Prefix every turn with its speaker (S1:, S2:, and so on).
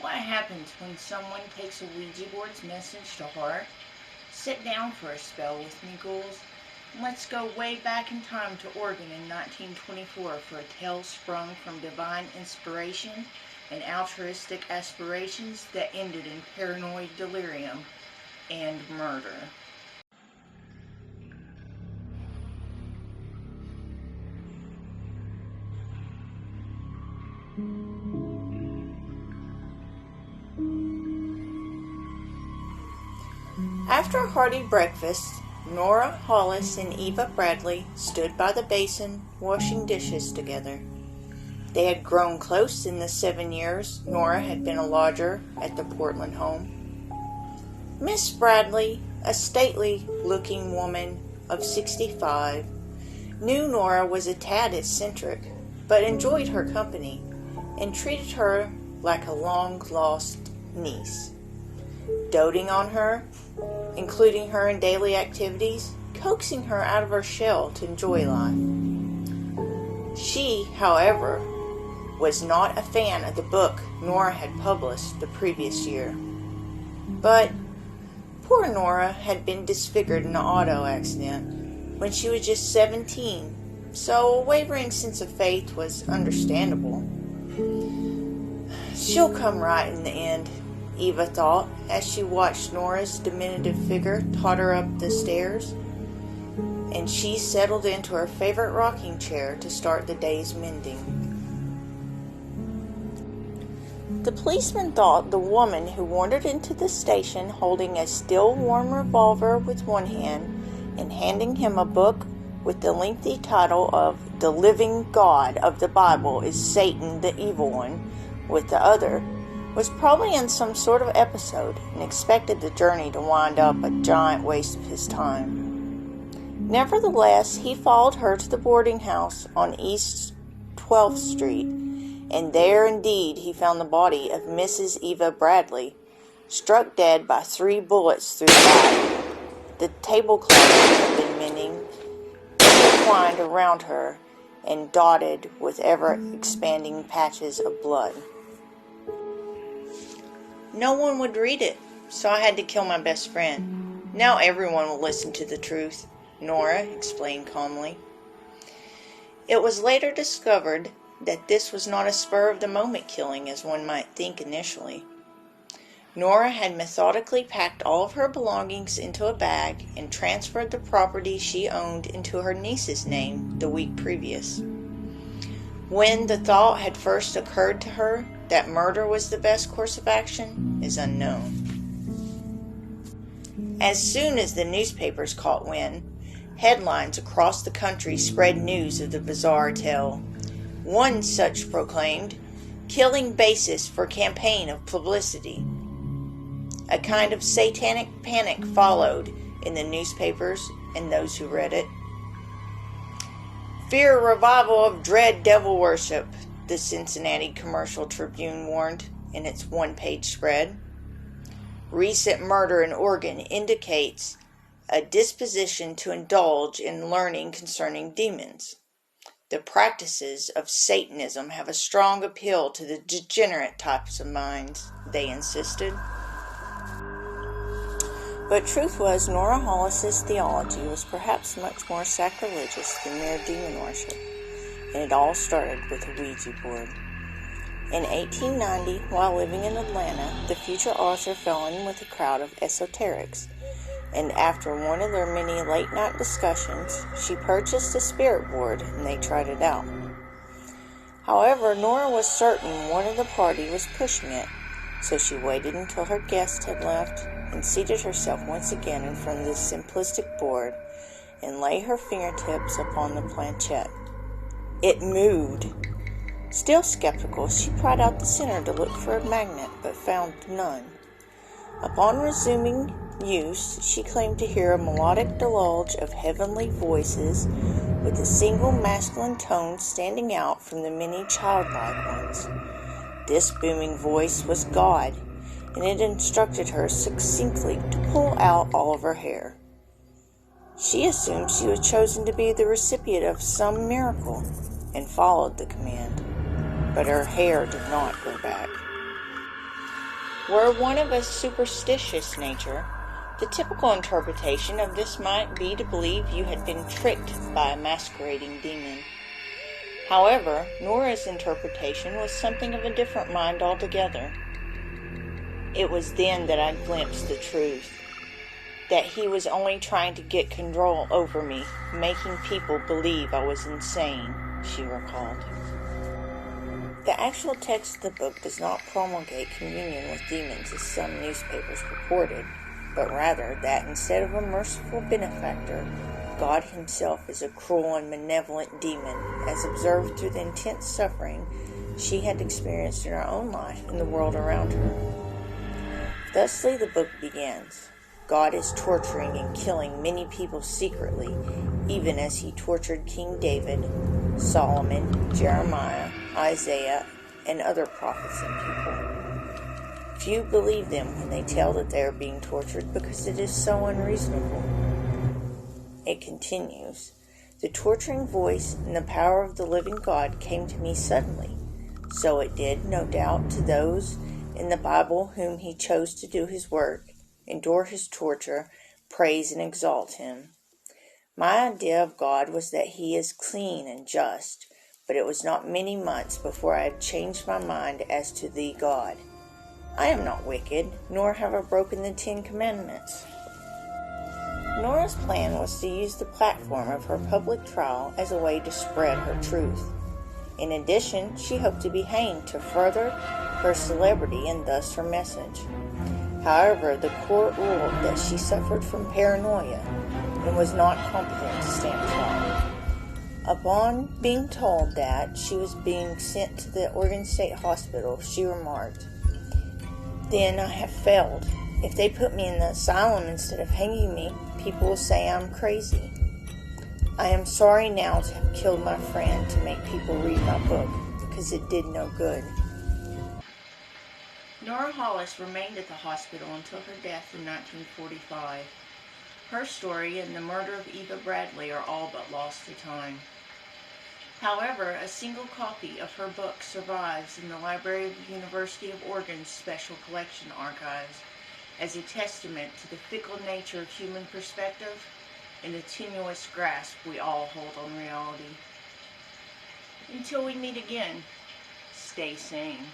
S1: What happens when someone takes a Ouija board's message to heart? Sit down for a spell with me, ghouls. Let's go way back in time to Oregon in 1924 for a tale sprung from divine inspiration and altruistic aspirations that ended in paranoid delirium and murder. After a hearty breakfast, Nora Hollis and Eva Bradley stood by the basin washing dishes together. They had grown close in the 7 years Nora had been a lodger at the Portland home. Miss Bradley, a stately-looking woman of 65, knew Nora was a tad eccentric, but enjoyed her company and treated her like a long-lost niece, doting on her, including her in daily activities, coaxing her out of her shell to enjoy life. She, however, was not a fan of the book Nora had published the previous year. But poor Nora had been disfigured in an auto accident when she was just 17, so a wavering sense of faith was understandable. She'll come right in the end, Eva thought, as she watched Nora's diminutive figure totter up the stairs, and she settled into her favorite rocking chair to start the day's mending. The policeman thought the woman who wandered into the station holding a still warm revolver with one hand and handing him a book with the lengthy title of "The Living God of the Bible is Satan the Evil One" with the other was probably in some sort of episode and expected the journey to wind up a giant waste of his time. Nevertheless, he followed her to the boarding house on East 12th Street, and there indeed he found the body of Mrs. Eva Bradley, struck dead by 3 bullets through the back. The tablecloth she had been mending intertwined around her and dotted with ever-expanding patches of blood. No one would read it, so I had to kill my best friend. Now everyone will listen to the truth, Nora explained calmly. It was later discovered that this was not a spur-of-the-moment killing as one might think initially. Nora had methodically packed all of her belongings into a bag and transferred the property she owned into her niece's name the week previous. When the thought had first occurred to her that murder was the best course of action is unknown. As soon as the newspapers caught wind, headlines across the country spread news of the bizarre tale. One such proclaimed, "Killing basis for campaign of publicity." A kind of satanic panic followed in the newspapers and those who read it. "Fear revival of dread devil worship," the Cincinnati Commercial Tribune warned in its one-page spread. "Recent murder in Oregon indicates a disposition to indulge in learning concerning demons. The practices of Satanism have a strong appeal to the degenerate types of minds," they insisted. But truth was, Nora Hollis's theology was perhaps much more sacrilegious than mere demon worship, and it all started with a Ouija board. In 1890, while living in Atlanta, the future author fell in with a crowd of esoterics, and after one of their many late-night discussions, she purchased a spirit board and they tried it out. However, Nora was certain one of the party was pushing it, so she waited until her guest had left and seated herself once again in front of the simplistic board and lay her fingertips upon the planchette. It moved. Still skeptical, she pried out the center to look for a magnet, but found none. Upon resuming use, she claimed to hear a melodic deluge of heavenly voices with a single masculine tone standing out from the many childlike ones. This booming voice was God, and it instructed her succinctly to pull out all of her hair. She assumed she was chosen to be the recipient of some miracle, and followed the command, but her hair did not grow back. Were one of a superstitious nature, the typical interpretation of this might be to believe you had been tricked by a masquerading demon. However, Nora's interpretation was something of a different mind altogether. It was then that I glimpsed the truth, that he was only trying to get control over me, making people believe I was insane, she recalled. The actual text of the book does not promulgate communion with demons as some newspapers reported, but rather that instead of a merciful benefactor, God himself is a cruel and malevolent demon, as observed through the intense suffering she had experienced in her own life and the world around her. Thusly the book begins. God is torturing and killing many people secretly, even as he tortured King David, Solomon, Jeremiah, Isaiah, and other prophets and people. Few believe them when they tell that they are being tortured because it is so unreasonable. It continues. The torturing voice and the power of the living God came to me suddenly. So it did, no doubt, to those in the Bible whom he chose to do his work, endure his torture, praise and exalt him. My idea of God was that he is clean and just, but it was not many months before I had changed my mind as to the God. I am not wicked, nor have I broken the 10 Commandments. Nora's plan was to use the platform of her public trial as a way to spread her truth. In addition, she hoped to be hanged to further her celebrity and thus her message. However, the court ruled that she suffered from paranoia and was not competent to stand trial. Upon being told that she was being sent to the Oregon State Hospital, she remarked, "Then I have failed. If they put me in the asylum instead of hanging me, people will say I'm crazy. I am sorry now to have killed my friend to make people read my book, because it did no good." Nora Hollis remained at the hospital until her death in 1945. Her story and the murder of Eva Bradley are all but lost to time. However, a single copy of her book survives in the Library of the University of Oregon's Special Collection Archives as a testament to the fickle nature of human perspective and the tenuous grasp we all hold on reality. Until we meet again, stay sane.